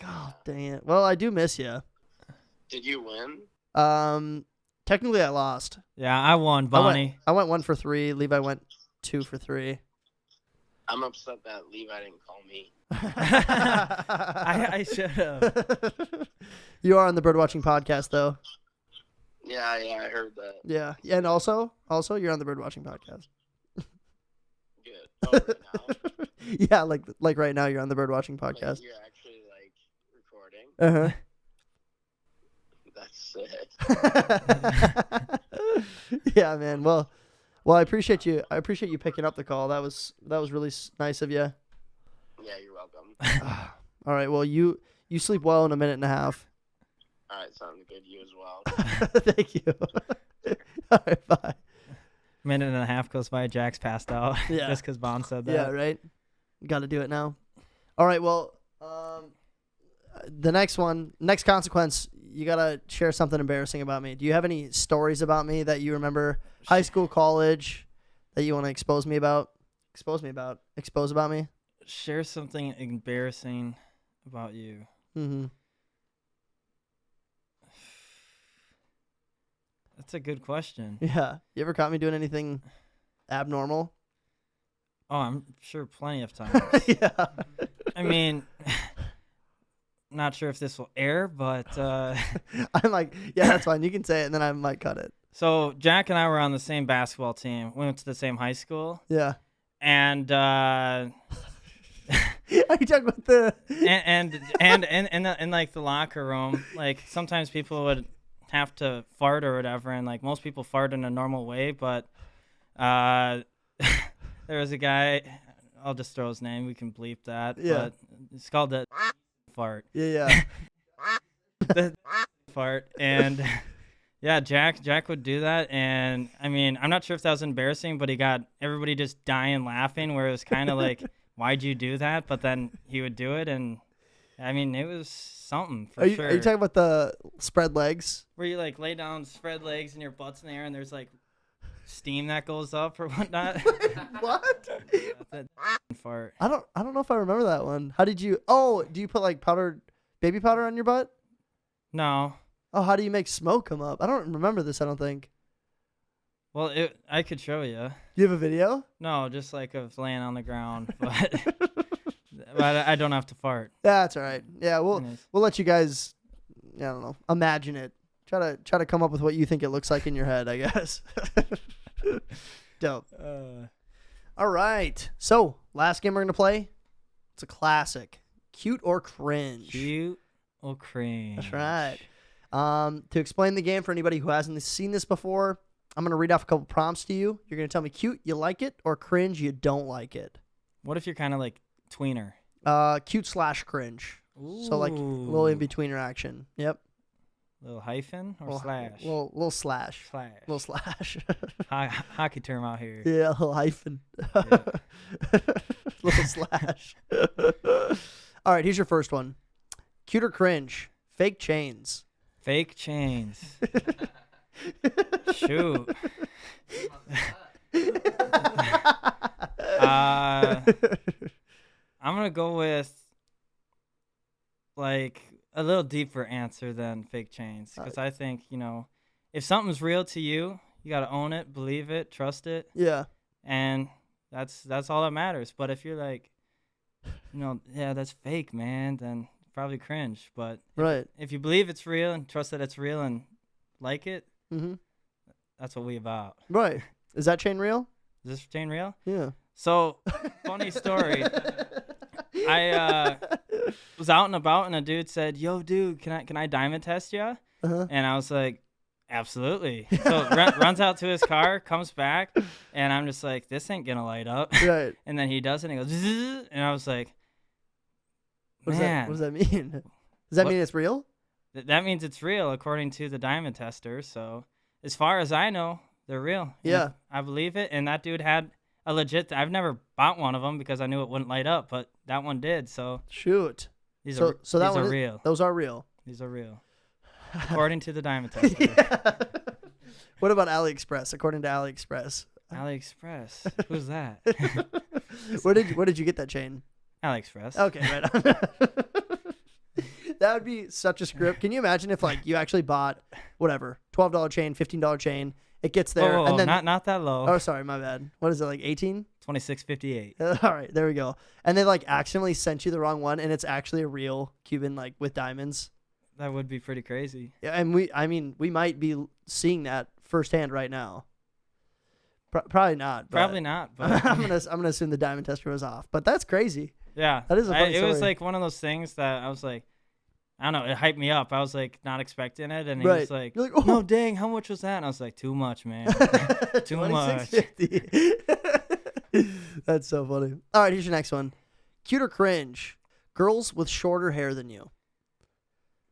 C: God dang it. Well, I do miss you.
E: Did you win?
C: Technically I lost.
B: Yeah, I won, Bonnie.
C: I went 1 for 3. Levi went 2 for 3.
E: I'm upset that Levi didn't call me.
B: I should have.
C: You are on the Birdwatching Podcast, though.
E: Yeah, I heard that.
C: Yeah, and also you're on the Birdwatching Podcast.
E: Good. Oh, right now?
C: Yeah, like right now you're on the Birdwatching
E: Like,
C: Podcast.
E: you're actually, like, recording?
C: Uh
E: That's sick.
C: huh. Yeah, man. Well, I appreciate you. I appreciate you picking up the call. That was really nice of you.
E: Yeah, you're welcome.
C: All right. Well, you sleep well in a minute and a half.
E: All right, sounds good. You as well.
C: Thank you. All right. Bye.
B: Minute and a half goes by. Jack's passed out.
C: Yeah.
B: Just because Bond said that.
C: Yeah. Right. Got to do it now. All right. Well, the next consequence. You gotta share something embarrassing about me. Do you have any stories about me that you remember, high school, college, that you want to expose about me?
B: Share something embarrassing about you.
C: Mm-hmm.
B: That's a good question.
C: Yeah. You ever caught me doing anything abnormal?
B: Oh, I'm sure plenty of times.
C: Yeah.
B: I mean, not sure if this will air, but
C: I'm like, yeah, that's fine. You can say it, and then I might cut it.
B: so Jack and I were on the same basketball team. We went to the same high school,
C: Yeah.
B: and
C: Are you talking about the?
B: and in like the locker room, like sometimes people would have to fart or whatever, and like most people fart in a normal way, but there was a guy. I'll just throw his name. We can bleep that.
C: Yeah.
B: But it's called the fart.
C: Yeah.
B: The fart. And yeah, Jack would do that. And I mean, I'm not sure if that was embarrassing, but he got everybody just dying laughing, where it was kind of like, why'd you do that? But then he would do it. And I mean, it was something for sure.
C: Are you talking about the spread legs?
B: Where you like lay down, spread legs, and your butt's in the air, and there's like steam that goes up or whatnot.
C: What?
B: That's a fart.
C: I don't know if I remember that one. How did you? Oh, do you put like baby powder on your butt?
B: No.
C: Oh, how do you make smoke come up? I don't remember this. I don't think.
B: Well, I could show you.
C: You have a video?
B: No, just like of laying on the ground, but but I don't have to fart.
C: That's all right. Yeah, we'll
B: Anyways.
C: let you guys. I don't know. Imagine it. Try to come up with what you think it looks like in your head. I guess. Dope. All right. So last game we're gonna play. It's a classic. Cute or cringe.
B: Cute or cringe?
C: That's right. To explain the game for anybody who hasn't seen this before, I'm going to read off a couple prompts to you. You're going to tell me cute, you like it, or cringe, you don't like it.
B: What if you're kind of like tweener?
C: Cute / cringe. So like a little in-betweener action. Yep.
B: Little hyphen or
C: Little-
B: slash?
C: Little slash.
B: Slash.
C: Little slash.
B: Hockey term out here.
C: Yeah, a little hyphen.
B: Yeah.
C: Little slash. All right, here's your first one. Cute or cringe? Fake chains.
B: Fake chains. Shoot. I'm gonna go with like a little deeper answer than fake chains, because I think, you know, if something's real to you, you gotta own it, believe it, trust it,
C: Yeah.
B: and that's all that matters. But if you're like, you know, yeah, that's fake, man, then probably cringe. But
C: Right.
B: if you believe it's real and trust that it's real and like it,
C: Mm-hmm.
B: that's what we about.
C: Right. Is that chain real?
B: Is this chain real?
C: Yeah.
B: So, funny story. I was out and about, and a dude said, "Yo, dude, can I diamond test you?"
C: Uh-huh.
B: And I was like, "Absolutely." So runs out to his car, comes back, and I'm just like, "This ain't gonna light up."
C: Right.
B: And then he does it, and he goes, "Zzz," and I was like,
C: What
B: "Man,
C: does that mean? Does that
B: What?
C: mean it's real?
B: that means it's real according to the diamond tester." So, as far as I know, they're real. And
C: Yeah.
B: I believe it, and that dude had a legit. I've never bought one of them because I knew it wouldn't light up, but that one did. So
C: Shoot.
B: these
C: So
B: are
C: that
B: these
C: one
B: are
C: is-
B: real.
C: Those are real.
B: These are real, according to the diamond tester.
C: Yeah. What about AliExpress? According to AliExpress.
B: AliExpress. Who's that?
C: Where did you get that chain?
B: AliExpress.
C: Okay, right on. That would be such a script. Can you imagine if like you actually bought whatever $12 chain, $15 chain? It gets there,
B: Oh,
C: and then
B: not that low.
C: oh, sorry, my bad. What is it, like 18?
B: 26.58.
C: All right, there we go. And they like accidentally sent you the wrong one, and it's actually a real Cuban like with diamonds.
B: That would be pretty crazy.
C: Yeah, and we might be seeing that firsthand right now. Probably not. But
B: Probably not, but
C: I'm gonna assume the diamond tester was off. But that's crazy.
B: yeah,
C: That is a funny
B: It was
C: story.
B: like one of those things that I was like, I don't know, it hyped me up. I was like not expecting it, and he
C: Right.
B: was like,
C: You're like, oh.
B: "No, dang, how much was that?" And I was like, "Too much, man." Too much.
C: $26.50. That's so funny. All right, here's your next one. Cute or cringe? Girls with shorter hair than you.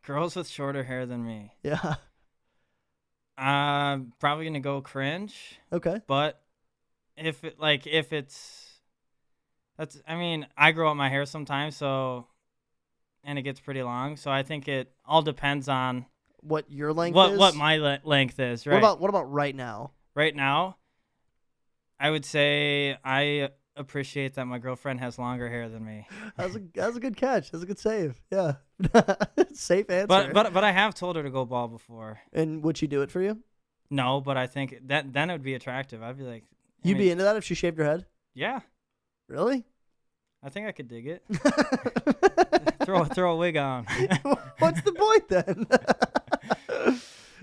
B: Girls with shorter hair than me.
C: Yeah.
B: I'm probably gonna go cringe.
C: Okay.
B: But if it's that's, I mean, I grow up my hair sometimes, so, and it gets pretty long, so I think it all depends on
C: What your length
B: what
C: is?
B: my length is. Right.
C: What about right now?
B: Right now, I would say I appreciate that my girlfriend has longer hair than me.
C: That was a good catch. That was a good save. Yeah. Safe answer.
B: But I have told her to go bald before.
C: And would she do it for you?
B: No, but I think that then it would be attractive. I'd be like,
C: You'd be into that if she shaved her head?
B: yeah,
C: Really?
B: I think I could dig it. throw a wig on.
C: What's the point then?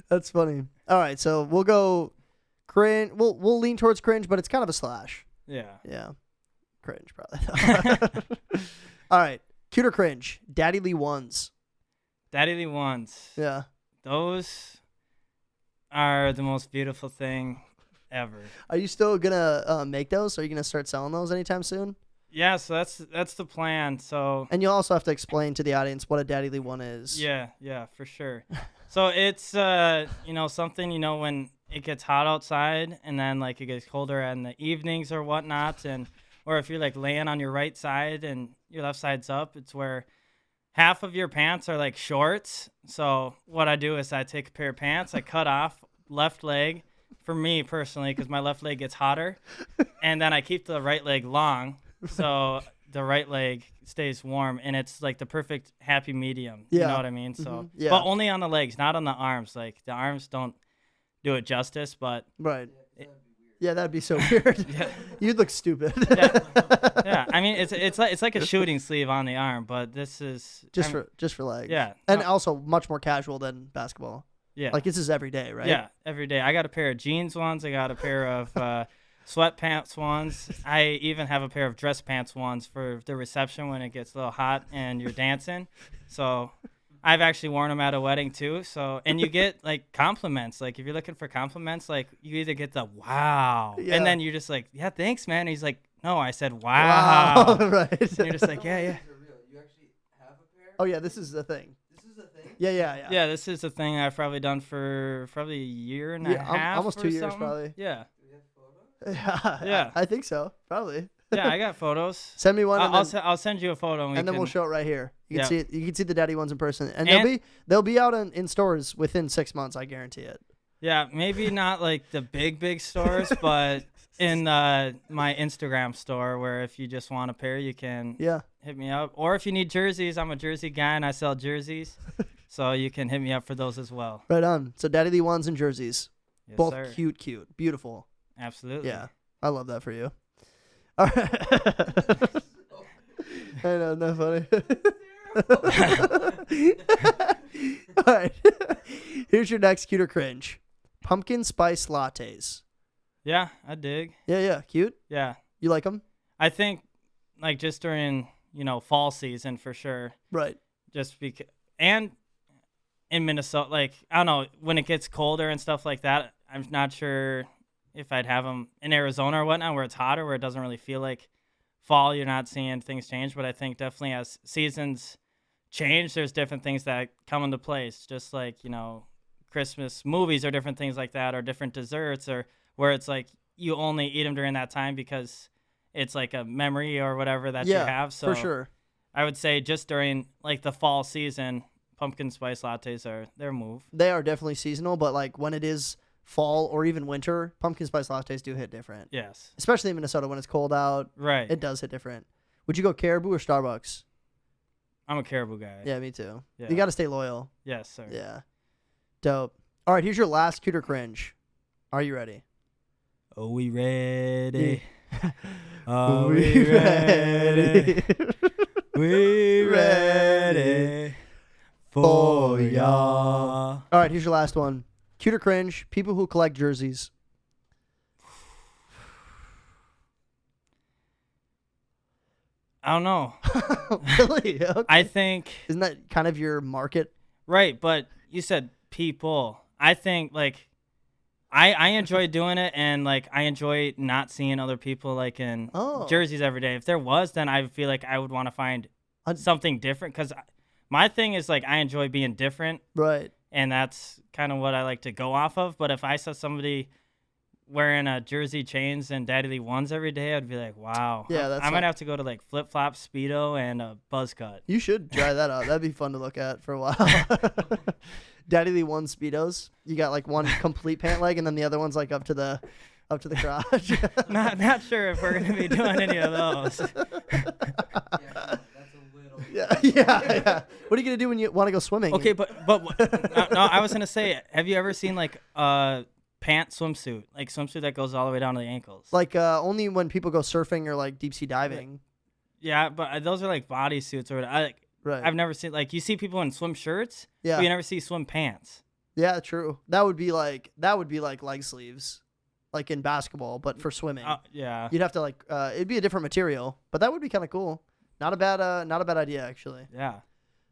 C: That's funny. All right, so we'll go cringe. We'll lean towards cringe, but it's kind of a slash.
B: Yeah.
C: Yeah, cringe probably. All right, cute or cringe? Daddy Lee ones.
B: Daddy Lee ones.
C: Yeah.
B: Those are the most beautiful thing ever.
C: Are you still gonna make those? Are you gonna start selling those anytime soon?
B: Yeah, so that's the plan. So
C: And you'll also have to explain to the audience what a Daddy Lee one is.
B: yeah, for sure. So it's something, when it gets hot outside and then like it gets colder in the evenings or whatnot, and or if you're like laying on your right side and your left side's up, it's where half of your pants are like shorts. So what I do is I take a pair of pants, I cut off left leg for me personally because my left leg gets hotter, and then I keep the right leg long so the right leg stays warm, and it's like the perfect happy medium.
C: Yeah.
B: You know what I mean? So,
C: Yeah.
B: but only on the legs, not on the arms. Like the arms don't do it justice, but
C: Right. Yeah, that'd be so weird.
B: yeah.
C: You'd look stupid.
B: Yeah. I mean, it's like a shooting sleeve on the arm, but this is
C: just for legs.
B: Yeah.
C: And also much more casual than basketball.
B: yeah.
C: Like this is every day, right?
B: Yeah, every day. I got a pair of jeans ones. I got a pair of sweatpants ones. I even have a pair of dress pants ones for the reception when it gets a little hot and you're dancing. So I've actually worn them at a wedding too. So, and you get like compliments. Like if you're looking for compliments, like you either get the wow,
C: Yeah.
B: and then you're just like, yeah, thanks, man. And he's like, no, I said wow.
C: Wow. Right.
B: And you're just like, yeah.
A: You actually have a pair?
C: Oh yeah, this is the thing.
A: This is the thing?
C: Yeah.
B: Yeah, this is a thing I've probably done for probably a year and a half.
C: Almost
B: or
C: 2 years,
B: something.
C: probably.
B: Yeah.
C: Yeah. I think so. Probably.
B: Yeah, I got photos.
C: Send me one.
B: I'll send you a photo.
C: And then we'll show it right here. You can
B: Yeah.
C: see it. You can see the daddy ones in person. And they'll be out in stores within 6 months, I guarantee it.
B: Yeah, maybe not like the big stores, but in my Instagram store, where if you just want a pair, you can hit me up. Or if you need jerseys, I'm a jersey guy and I sell jerseys. So you can hit me up for those as well.
C: Right on. So Daddy Lee ones and jerseys.
B: Yes,
C: Both
B: sir.
C: cute. Beautiful.
B: Absolutely.
C: Yeah. I love that for you. All right. I know, not funny. All right. Here's your next cute or cringe. Pumpkin spice lattes.
B: Yeah, I dig.
C: Yeah. Cute?
B: Yeah.
C: You like them?
B: I think like just during, fall season for sure.
C: Right.
B: Just because, and in Minnesota, like, I don't know, when it gets colder and stuff like that, I'm not sure if I'd have them in Arizona or whatnot, where it's hotter, where it doesn't really feel like fall. You're not seeing things change, but I think definitely as seasons change, there's different things that come into place, just like, Christmas movies or different things like that, or different desserts, or where it's like you only eat them during that time because it's like a memory or whatever that you have. So
C: for sure.
B: I would say just during like the fall season, pumpkin spice lattes are their move.
C: They are definitely seasonal, but like when it is fall or even winter, pumpkin spice lattes do hit different.
B: Yes.
C: Especially in Minnesota when it's cold out.
B: Right.
C: It does hit different. Would you go Caribou or Starbucks?
B: I'm a Caribou guy.
C: Yeah, me too.
B: Yeah.
C: You got to stay loyal.
B: Yes, sir.
C: Yeah. Dope. All right, here's your last cute or cringe. Are you ready?
B: Are we ready?
C: Are we ready?
B: We ready for y'all.
C: All right, here's your last one. Cute or cringe, people who collect jerseys.
B: I don't know.
C: Really? Okay.
B: I think...
C: Isn't that kind of your market?
B: Right, but you said people. I think, like, I enjoy doing it, and, like, I enjoy not seeing other people, like, in jerseys every day. If there was, then I feel like I would want to find something different, because my thing is, like, I enjoy being different.
C: Right.
B: And that's kind of what I like to go off of. But if I saw somebody wearing a jersey chains and Daddy Lee ones every day, I'd be like, wow.
C: Yeah,
B: I might have to go to like flip flop, Speedo, and a buzz cut.
C: You should try that out. That'd be fun to look at for a while. Daddy Lee one Speedos. You got like one complete pant leg, and then the other one's like up to the crotch.
B: not sure if we're gonna be doing any of those.
C: Yeah. What are you gonna do when you want to go swimming?
B: Okay, but no, I was gonna say, have you ever seen like a pant swimsuit, like swimsuit that goes all the way down to the ankles?
C: Like only when people go surfing or like deep sea diving.
B: Yeah, but those are like bodysuits or
C: Right.
B: I've never seen, like, you see people in swim shirts,
C: yeah,
B: but you never see swim pants.
C: Yeah, true. That would be like leg sleeves, like in basketball, but for swimming.
B: Yeah.
C: You'd have to like it'd be a different material, but that would be kind of cool. Not a bad idea actually.
B: Yeah.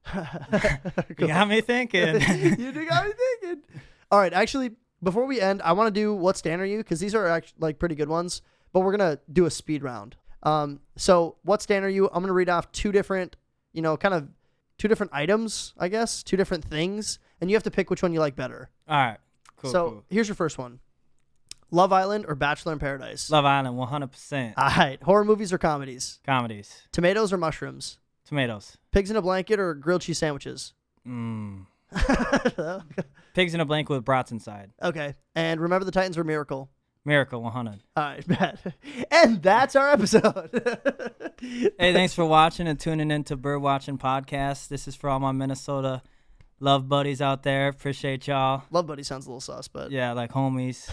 C: Cool.
B: You got me thinking.
C: You got me thinking. All right, actually, before we end, I want to do what stand are you, because these are actually like pretty good ones, but we're gonna do a speed round. So what stand are you? I'm gonna read off two different items, I guess, two different things, and you have to pick which one you like better.
B: All right. Cool.
C: So here's your first one: Love Island or Bachelor in Paradise?
B: Love Island, 100%.
C: All right. Horror movies or comedies?
B: Comedies.
C: Tomatoes or mushrooms?
B: Tomatoes.
C: Pigs in a blanket or grilled cheese sandwiches?
B: Pigs in a blanket with brats inside.
C: Okay. And Remember the Titans or Miracle?
B: Miracle, 100.
C: All right, bad. And that's our episode.
B: Hey, thanks for watching and tuning in to Birdwatching Podcast. This is for all my Minnesota love buddies out there. Appreciate y'all.
C: Love buddy sounds a little sus, but
B: yeah, like homies.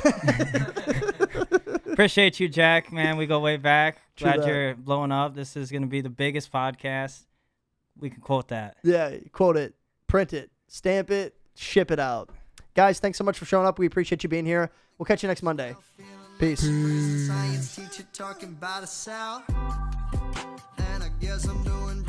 B: Appreciate you, Jack. Man, we go way back.
C: True
B: Glad
C: that.
B: you're blowing up. This is gonna be the biggest podcast. We can quote that.
C: yeah, quote it, print it, stamp it, ship it out. Guys, thanks so much for showing up. We appreciate you being here. We'll catch you next Monday. Peace.
F: Science teacher talking about a cell, and I guess I'm doing